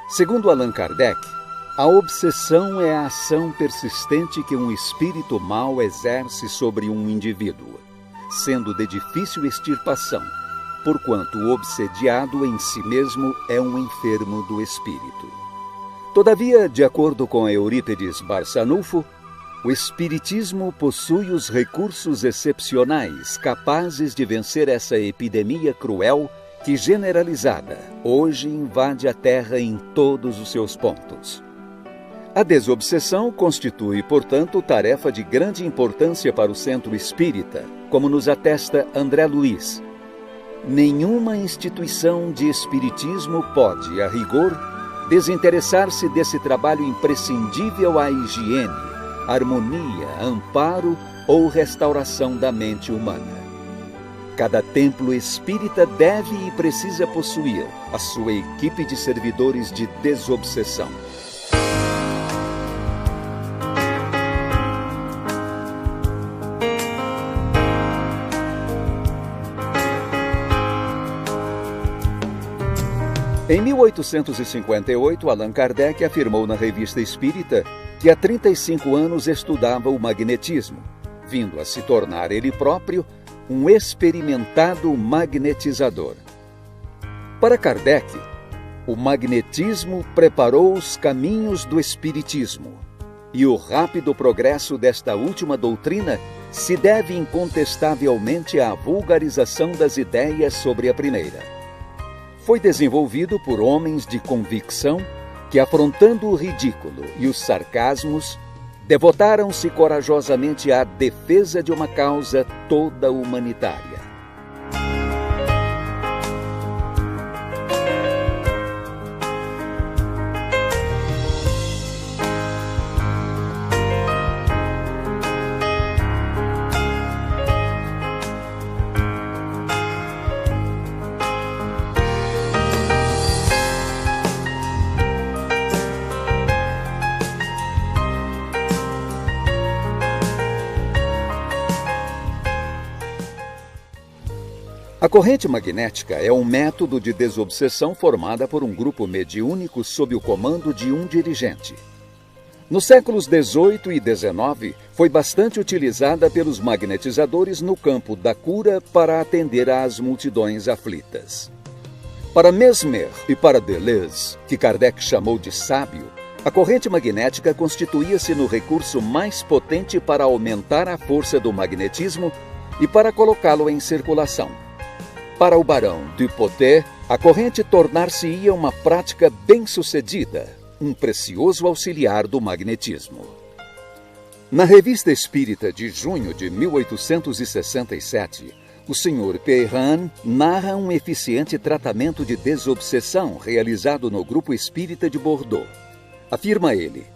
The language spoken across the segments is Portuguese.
Segundo Allan Kardec, a obsessão é a ação persistente que um espírito mau exerce sobre um indivíduo, sendo de difícil extirpação, porquanto o obsediado em si mesmo é um enfermo do espírito. Todavia, de acordo com Eurípides Barçanufo, o espiritismo possui os recursos excepcionais capazes de vencer essa epidemia cruel que, generalizada, hoje invade a Terra em todos os seus pontos. A desobsessão constitui, portanto, tarefa de grande importância para o centro espírita, como nos atesta André Luiz. Nenhuma instituição de espiritismo pode, a rigor, desinteressar-se desse trabalho imprescindível à higiene, harmonia, amparo ou restauração da mente humana. Cada templo espírita deve e precisa possuir a sua equipe de servidores de desobsessão. Em 1858, Allan Kardec afirmou na Revista Espírita que há 35 anos estudava o magnetismo, vindo a se tornar ele próprio um experimentado magnetizador. Para Kardec, o magnetismo preparou os caminhos do espiritismo, e o rápido progresso desta última doutrina se deve incontestavelmente à vulgarização das ideias sobre a primeira. Foi desenvolvido por homens de convicção que, afrontando o ridículo e os sarcasmos, devotaram-se corajosamente à defesa de uma causa toda humanitária. A corrente magnética é um método de desobsessão formada por um grupo mediúnico sob o comando de um dirigente. Nos séculos XVIII e XIX, foi bastante utilizada pelos magnetizadores no campo da cura para atender às multidões aflitas. Para Mesmer e para Deleuze, que Kardec chamou de sábio, a corrente magnética constituía-se no recurso mais potente para aumentar a força do magnetismo e para colocá-lo em circulação. Para o barão Dupotet, a corrente tornar-se-ia uma prática bem-sucedida, um precioso auxiliar do magnetismo. Na Revista Espírita de junho de 1867, o Sr. Perrin narra um eficiente tratamento de desobsessão realizado no Grupo Espírita de Bordeaux. Afirma ele: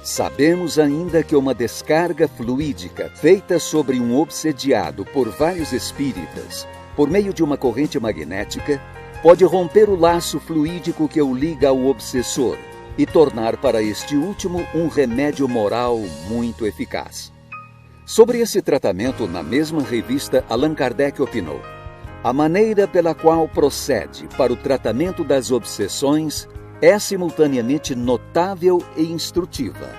sabemos ainda que uma descarga fluídica feita sobre um obsediado por vários espíritas, por meio de uma corrente magnética, pode romper o laço fluídico que o liga ao obsessor e tornar para este último um remédio moral muito eficaz. Sobre esse tratamento, na mesma revista, Allan Kardec opinou: a maneira pela qual procede para o tratamento das obsessões é simultaneamente notável e instrutiva,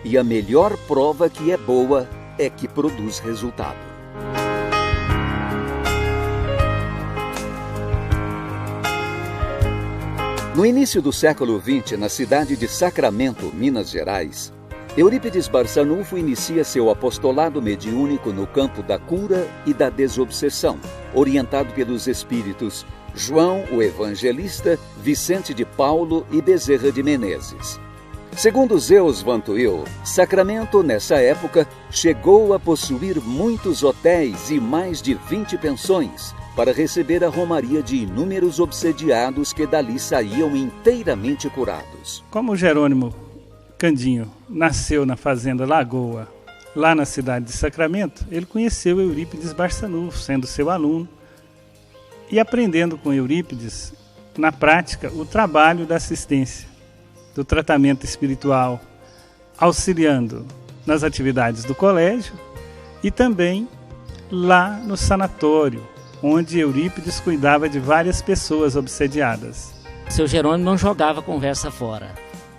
e a melhor prova que é boa é que produz resultado. No início do século XX, na cidade de Sacramento, Minas Gerais, Eurípides Barçanufo inicia seu apostolado mediúnico no campo da cura e da desobsessão, orientado pelos espíritos João o Evangelista, Vicente de Paulo e Bezerra de Menezes. Segundo Zeus Van Tuyl, Sacramento, nessa época, chegou a possuir muitos hotéis e mais de 20 pensões para receber a romaria de inúmeros obsediados que dali saíam inteiramente curados. Como Jerônimo Candinho nasceu na fazenda Lagoa, lá na cidade de Sacramento, ele conheceu Eurípides Barçanufo, sendo seu aluno, e aprendendo com Eurípides, na prática, o trabalho da assistência, do tratamento espiritual, auxiliando nas atividades do colégio e também lá no sanatório, onde Eurípides cuidava de várias pessoas obsediadas. Seu Jerônimo não jogava conversa fora.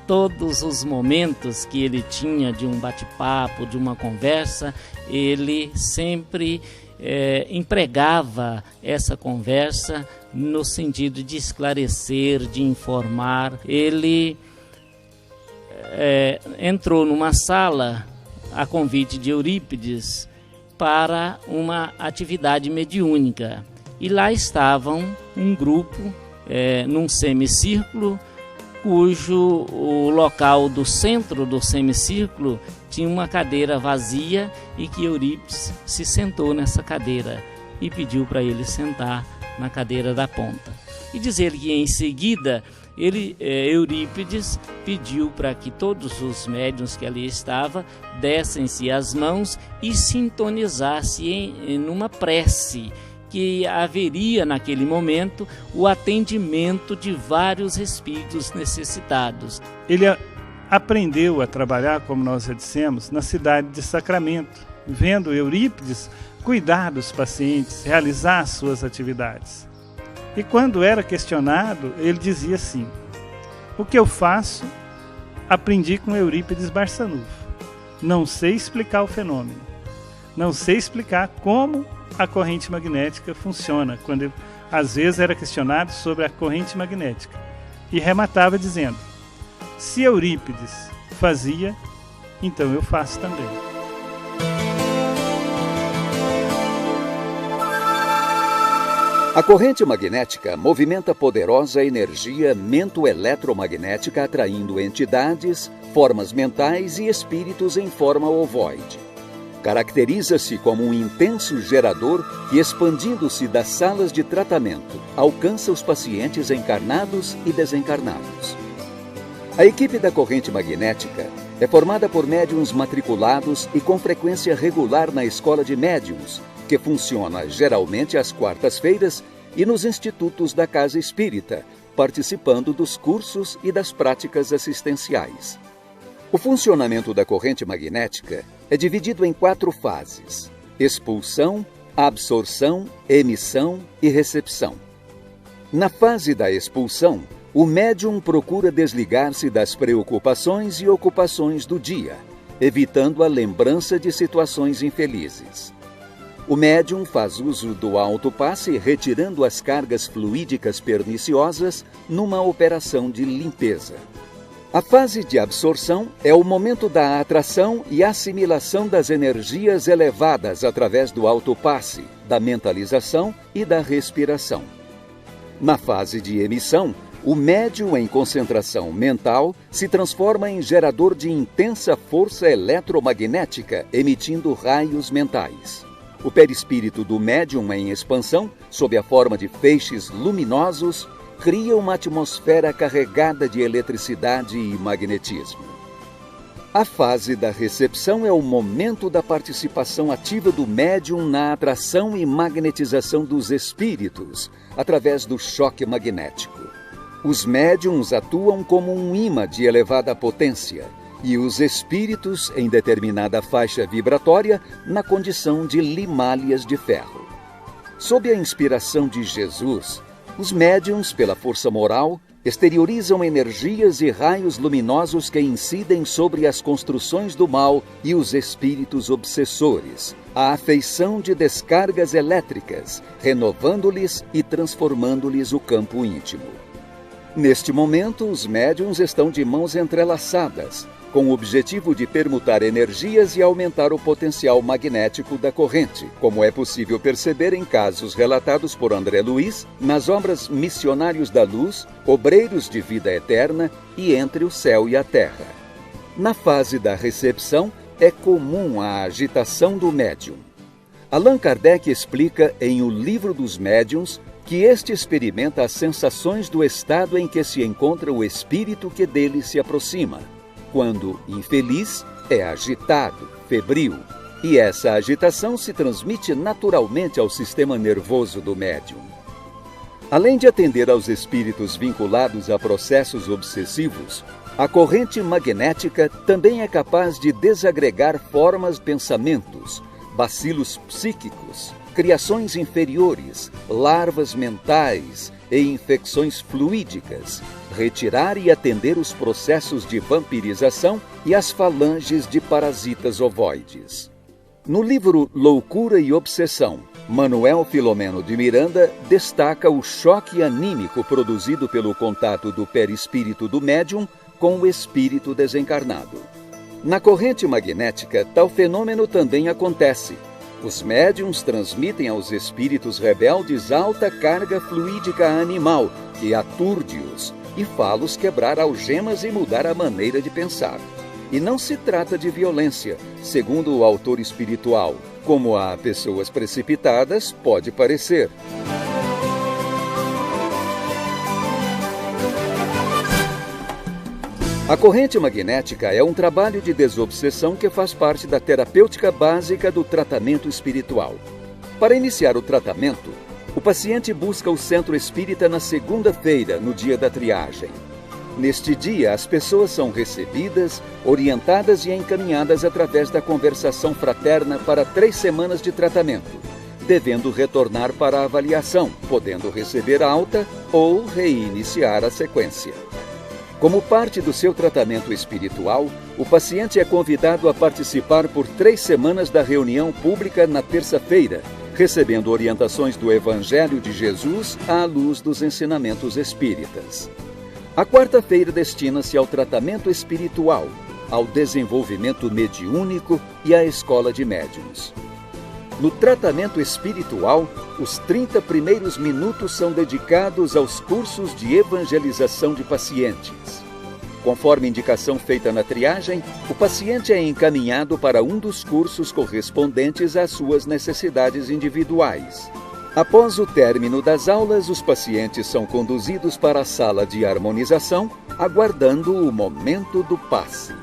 Todos os momentos que ele tinha de um bate-papo, de uma conversa, ele sempre empregava essa conversa no sentido de esclarecer, de informar. Ele entrou numa sala a convite de Eurípides para uma atividade mediúnica. E lá estavam um grupo num semicírculo, cujo o local do centro do semicírculo tinha uma cadeira vazia e que Eurípides se sentou nessa cadeira e pediu para ele sentar na cadeira da ponta. E diz ele que em seguida Eurípides pediu para que todos os médiuns que ali estavam dessem-se as mãos e sintonizassem numa prece, que haveria naquele momento o atendimento de vários espíritos necessitados. Ele aprendeu a trabalhar, como nós já dissemos, na cidade de Sacramento, vendo Eurípides cuidar dos pacientes, realizar suas atividades. E quando era questionado, ele dizia assim: o que eu faço, aprendi com Eurípides Barçanufo. Não sei explicar o fenômeno. Não sei explicar como a corrente magnética funciona, quando às vezes era questionado sobre a corrente magnética. E rematava dizendo: se Eurípides fazia, então eu faço também. A corrente magnética movimenta poderosa energia mento-eletromagnética, atraindo entidades, formas mentais e espíritos em forma ovoide. Caracteriza-se como um intenso gerador que, expandindo-se das salas de tratamento, alcança os pacientes encarnados e desencarnados. A equipe da corrente magnética é formada por médiuns matriculados e com frequência regular na Escola de Médiuns, que funciona geralmente às quartas-feiras e nos institutos da Casa Espírita, participando dos cursos e das práticas assistenciais. O funcionamento da corrente magnética é dividido em 4 fases: expulsão, absorção, emissão e recepção. Na fase da expulsão, o médium procura desligar-se das preocupações e ocupações do dia, evitando a lembrança de situações infelizes. O médium faz uso do autopasse, retirando as cargas fluídicas perniciosas numa operação de limpeza. A fase de absorção é o momento da atração e assimilação das energias elevadas através do autopasse, da mentalização e da respiração. Na fase de emissão, o médium em concentração mental se transforma em gerador de intensa força eletromagnética, emitindo raios mentais. O perispírito do médium em expansão, sob a forma de feixes luminosos, cria uma atmosfera carregada de eletricidade e magnetismo. A fase da recepção é o momento da participação ativa do médium na atração e magnetização dos espíritos, através do choque magnético. Os médiums atuam como um imã de elevada potência, e os espíritos, em determinada faixa vibratória, na condição de limalhas de ferro. Sob a inspiração de Jesus, os médiuns, pela força moral, exteriorizam energias e raios luminosos que incidem sobre as construções do mal e os espíritos obsessores, a afeição de descargas elétricas, renovando-lhes e transformando-lhes o campo íntimo. Neste momento, os médiuns estão de mãos entrelaçadas, com o objetivo de permutar energias e aumentar o potencial magnético da corrente, como é possível perceber em casos relatados por André Luiz nas obras Missionários da Luz, Obreiros de Vida Eterna e Entre o Céu e a Terra. Na fase da recepção, é comum a agitação do médium. Allan Kardec explica em O Livro dos Médiuns que este experimenta as sensações do estado em que se encontra o espírito que dele se aproxima. Quando infeliz, é agitado, febril, e essa agitação se transmite naturalmente ao sistema nervoso do médium. Além de atender aos espíritos vinculados a processos obsessivos, a corrente magnética também é capaz de desagregar formas de pensamentos, bacilos psíquicos, criações inferiores, larvas mentais e infecções fluídicas, retirar e atender os processos de vampirização e as falanges de parasitas ovoides. No livro Loucura e Obsessão, Manuel Filomeno de Miranda destaca o choque anímico produzido pelo contato do perispírito do médium com o espírito desencarnado. Na corrente magnética, tal fenômeno também acontece. Os médiums transmitem aos espíritos rebeldes alta carga fluídica animal, que aturde-os e fá-los quebrar algemas e mudar a maneira de pensar. E não se trata de violência, segundo o autor espiritual, como a pessoas precipitadas pode parecer. A corrente magnética é um trabalho de desobsessão que faz parte da terapêutica básica do tratamento espiritual. Para iniciar o tratamento, o paciente busca o centro espírita na segunda-feira, no dia da triagem. Neste dia, as pessoas são recebidas, orientadas e encaminhadas através da conversação fraterna para 3 semanas de tratamento, devendo retornar para a avaliação, podendo receber alta ou reiniciar a sequência. Como parte do seu tratamento espiritual, o paciente é convidado a participar por 3 semanas da reunião pública na terça-feira, recebendo orientações do Evangelho de Jesus à luz dos ensinamentos espíritas. A quarta-feira destina-se ao tratamento espiritual, ao desenvolvimento mediúnico e à escola de médiuns. No tratamento espiritual, os 30 primeiros minutos são dedicados aos cursos de evangelização de pacientes. Conforme indicação feita na triagem, o paciente é encaminhado para um dos cursos correspondentes às suas necessidades individuais. Após o término das aulas, os pacientes são conduzidos para a sala de harmonização, aguardando o momento do passe.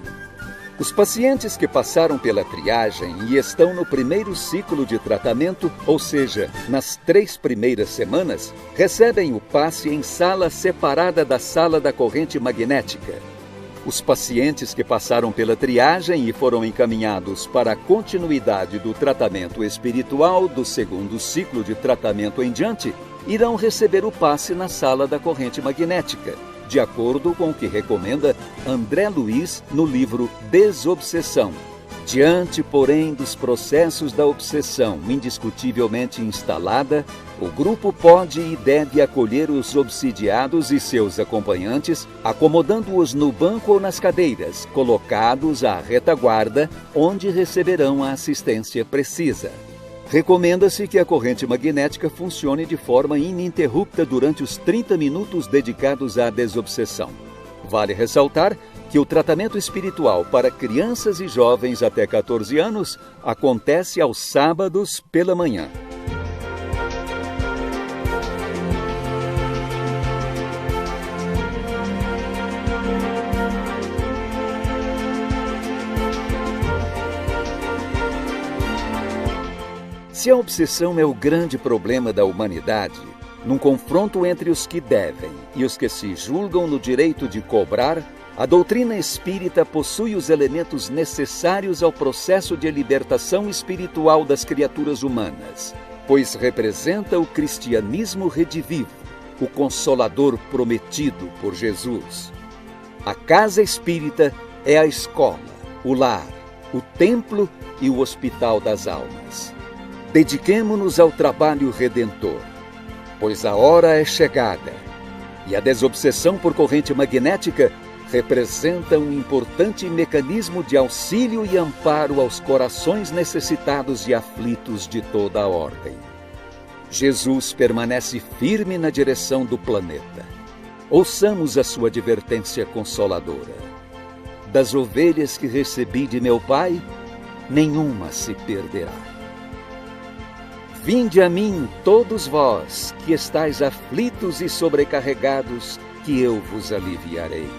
Os pacientes que passaram pela triagem e estão no primeiro ciclo de tratamento, ou seja, nas 3 primeiras semanas, recebem o passe em sala separada da sala da corrente magnética. Os pacientes que passaram pela triagem e foram encaminhados para a continuidade do tratamento espiritual do segundo ciclo de tratamento em diante, irão receber o passe na sala da corrente magnética, de acordo com o que recomenda André Luiz no livro Desobsessão. Diante, porém, dos processos da obsessão indiscutivelmente instalada, o grupo pode e deve acolher os obsidiados e seus acompanhantes, acomodando-os no banco ou nas cadeiras, colocados à retaguarda, onde receberão a assistência precisa. Recomenda-se que a corrente magnética funcione de forma ininterrupta durante os 30 minutos dedicados à desobsessão. Vale ressaltar que o tratamento espiritual para crianças e jovens até 14 anos acontece aos sábados pela manhã. Se a obsessão é o grande problema da humanidade, num confronto entre os que devem e os que se julgam no direito de cobrar, a doutrina espírita possui os elementos necessários ao processo de libertação espiritual das criaturas humanas, pois representa o cristianismo redivivo, o consolador prometido por Jesus. A casa espírita é a escola, o lar, o templo e o hospital das almas. Dediquemo-nos ao trabalho redentor, pois a hora é chegada, e a desobsessão por corrente magnética representa um importante mecanismo de auxílio e amparo aos corações necessitados e aflitos de toda a ordem. Jesus permanece firme na direção do planeta. Ouçamos a sua advertência consoladora. Das ovelhas que recebi de meu Pai, nenhuma se perderá. Vinde a mim, todos vós, que estáis aflitos e sobrecarregados, que eu vos aliviarei.